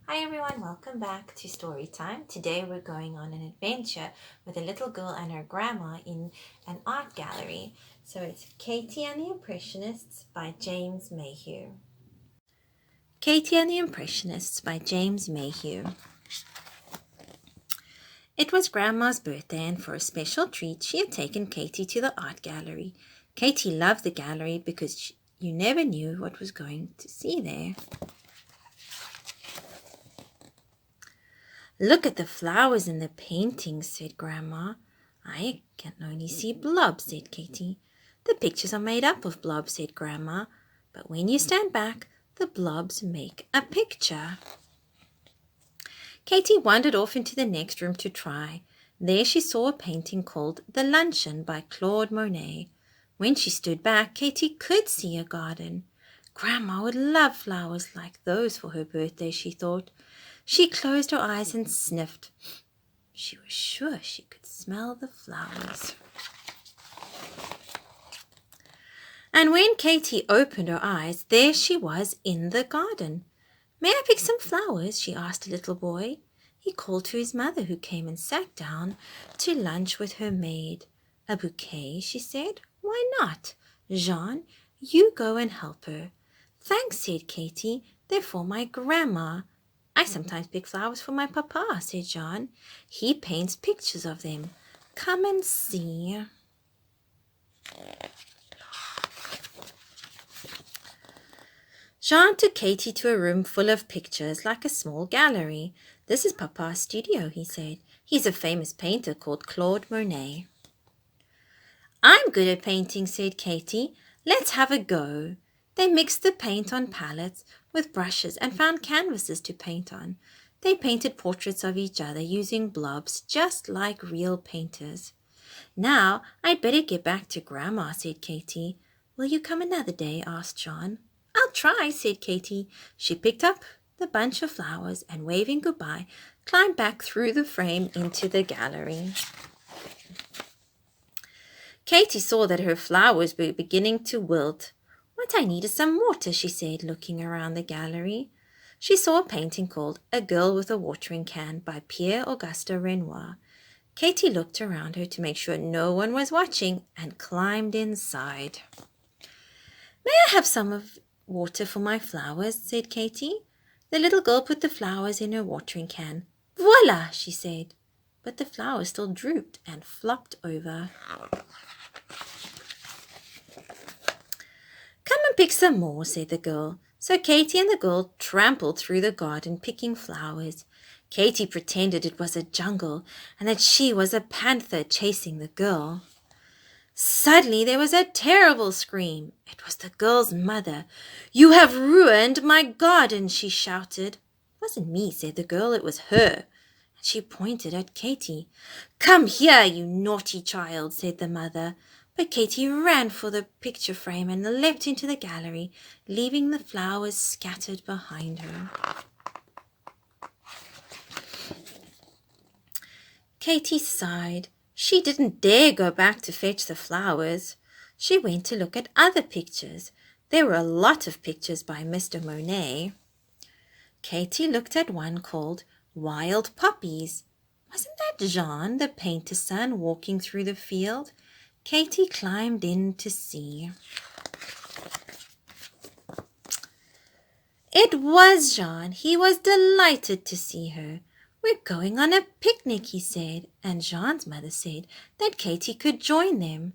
Hi everyone, welcome back to Story Time. Today we're going on an adventure with a little girl and her grandma in an art gallery. So it's Katie and the Impressionists by James Mayhew. Katie and the Impressionists by James Mayhew. It was Grandma's birthday, and for a special treat, she had taken Katie to the art gallery. Katie loved the gallery because you never knew what was going to see there. Look at the flowers in the paintings, said Grandma. I can only see blobs, said Katie. The pictures are made up of blobs, said Grandma. But when you stand back, the blobs make a picture. Katie wandered off into the next room to try. There she saw a painting called The Luncheon by Claude Monet. When she stood back, Katie could see a garden. Grandma would love flowers like those for her birthday, she thought. She closed her eyes and sniffed. She was sure she could smell the flowers. And when Katie opened her eyes, there she was in the garden. May I pick some flowers? She asked a little boy. He called to his mother, who came and sat down to lunch with her maid. A bouquet, she said. Why not? Jean, you go and help her. Thanks, said Katie. They're for my grandma. I sometimes pick flowers for my papa, said Jean. He paints pictures of them. Come and see. Jean took Katie to a room full of pictures, like a small gallery. This is Papa's studio, he said. He's a famous painter called Claude Monet. I'm good at painting, said Katie. Let's have a go. They mixed the paint on palettes with brushes and found canvases to paint on. They painted portraits of each other using blobs, just like real painters. Now, I'd better get back to Grandma, said Katie. Will you come another day? Asked John. I'll try, said Katie. She picked up the bunch of flowers and, waving goodbye, climbed back through the frame into the gallery. Katie saw that her flowers were beginning to wilt. What I need is some water, she said, looking around the gallery. She saw a painting called A Girl with a Watering Can by Pierre Auguste Renoir. Katie looked around her to make sure no one was watching and climbed inside. May I have some of water for my flowers? Said Katie. The little girl put the flowers in her watering can. Voila, she said. But the flowers still drooped and flopped over. Come and pick some more, said the girl. So Katie and the girl trampled through the garden picking flowers. Katie pretended it was a jungle and that she was a panther chasing the girl. Suddenly there was a terrible scream. It was the girl's mother. You have ruined my garden, she shouted. It wasn't me, said the girl, it was her. And she pointed at Katie. Come here, you naughty child, said the mother. But Katie ran for the picture frame and leapt into the gallery, leaving the flowers scattered behind her. Katie sighed. She didn't dare go back to fetch the flowers. She went to look at other pictures. There were a lot of pictures by Mr. Monet. Katie looked at one called Wild Poppies. Wasn't that Jean, the painter's son, walking through the field? Katie climbed in to see. It was Jean. He was delighted to see her. We're going on a picnic, he said, and Jean's mother said that Katie could join them.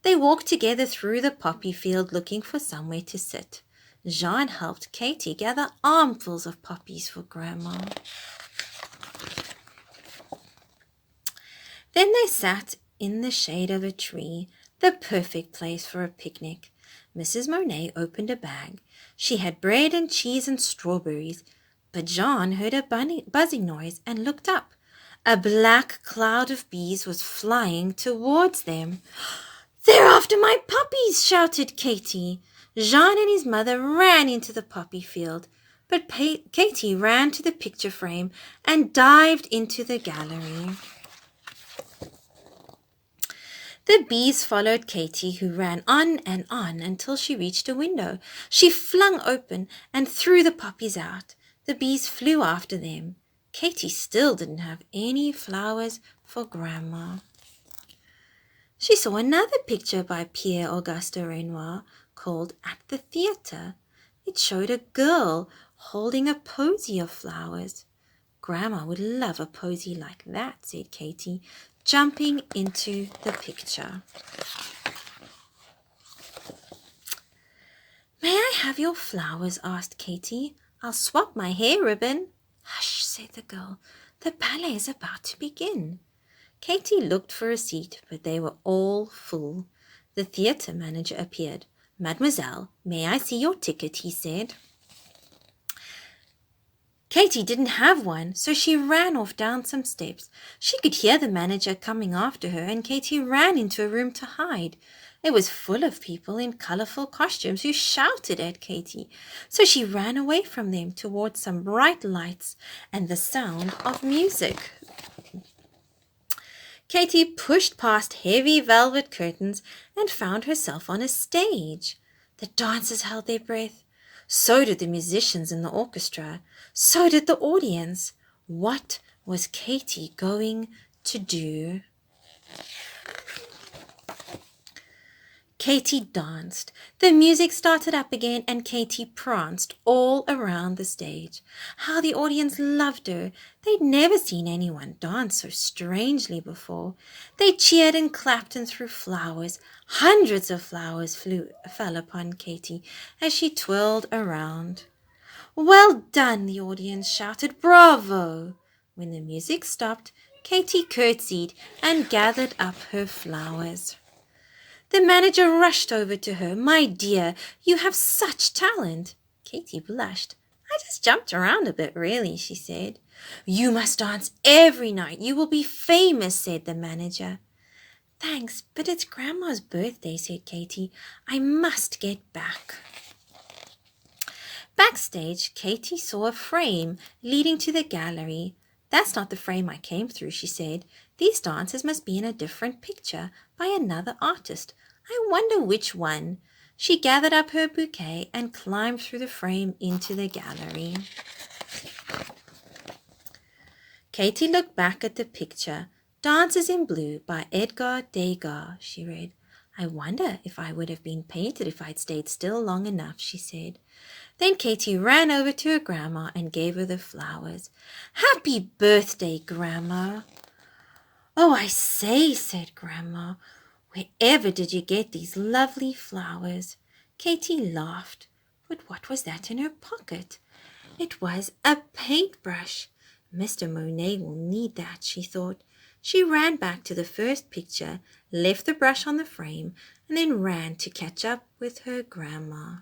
They walked together through the poppy field looking for somewhere to sit. Jean helped Katie gather armfuls of poppies for Grandma. Then they sat in the shade of a tree, the perfect place for a picnic. Mrs. Monet opened a bag. She had bread and cheese and strawberries. But Jean heard a buzzing noise and looked up. A black cloud of bees was flying towards them. They're after my puppies, shouted Katie. Jean and his mother ran into the poppy field, but Katie ran to the picture frame and dived into the gallery. The bees followed Katie, who ran on and on until she reached a window. She flung open and threw the poppies out. The bees flew after them. Katy still didn't have any flowers for Grandma. She saw another picture by Pierre Auguste Renoir called At the Theatre. It showed a girl holding a posy of flowers. Grandma would love a posy like that, said Katy, jumping into the picture. May I have your flowers? Asked Katy. I'll swap my hair ribbon. Hush, said the girl. The ballet is about to begin. Katy looked for a seat, but they were all full. The theatre manager appeared. Mademoiselle, may I see your ticket? He said. Katy didn't have one, so she ran off down some steps. She could hear the manager coming after her, and Katy ran into a room to hide. It was full of people in colourful costumes who shouted at Katy, so she ran away from them towards some bright lights and the sound of music. Katy pushed past heavy velvet curtains and found herself on a stage. The dancers held their breath. So did the musicians in the orchestra. So did the audience. What was Katy going to do? Katy danced. The music started up again and Katy pranced all around the stage. How the audience loved her. They'd never seen anyone dance so strangely before. They cheered and clapped and threw flowers. Hundreds of flowers fell upon Katy as she twirled around. Well done, the audience shouted. Bravo! When the music stopped, Katy curtsied and gathered up her flowers. The manager rushed over to her. My dear, you have such talent. Katy blushed. I just jumped around a bit, really, she said. You must dance every night. You will be famous, said the manager. Thanks, but it's Grandma's birthday, said Katy. I must get back. Backstage, Katy saw a frame leading to the gallery. That's not the frame I came through, she said. These dancers must be in a different picture by another artist. I wonder which one. She gathered up her bouquet and climbed through the frame into the gallery. Katy looked back at the picture. Dances in Blue by Edgar Degas, she read. I wonder if I would have been painted if I'd stayed still long enough, she said. Then Katy ran over to her grandma and gave her the flowers. Happy birthday, Grandma. Oh, I say, said Grandma, wherever did you get these lovely flowers? Katy laughed. But what was that in her pocket? It was a paintbrush. Mr. Monet will need that, she thought. She ran back to the first picture, left the brush on the frame, and then ran to catch up with her grandma.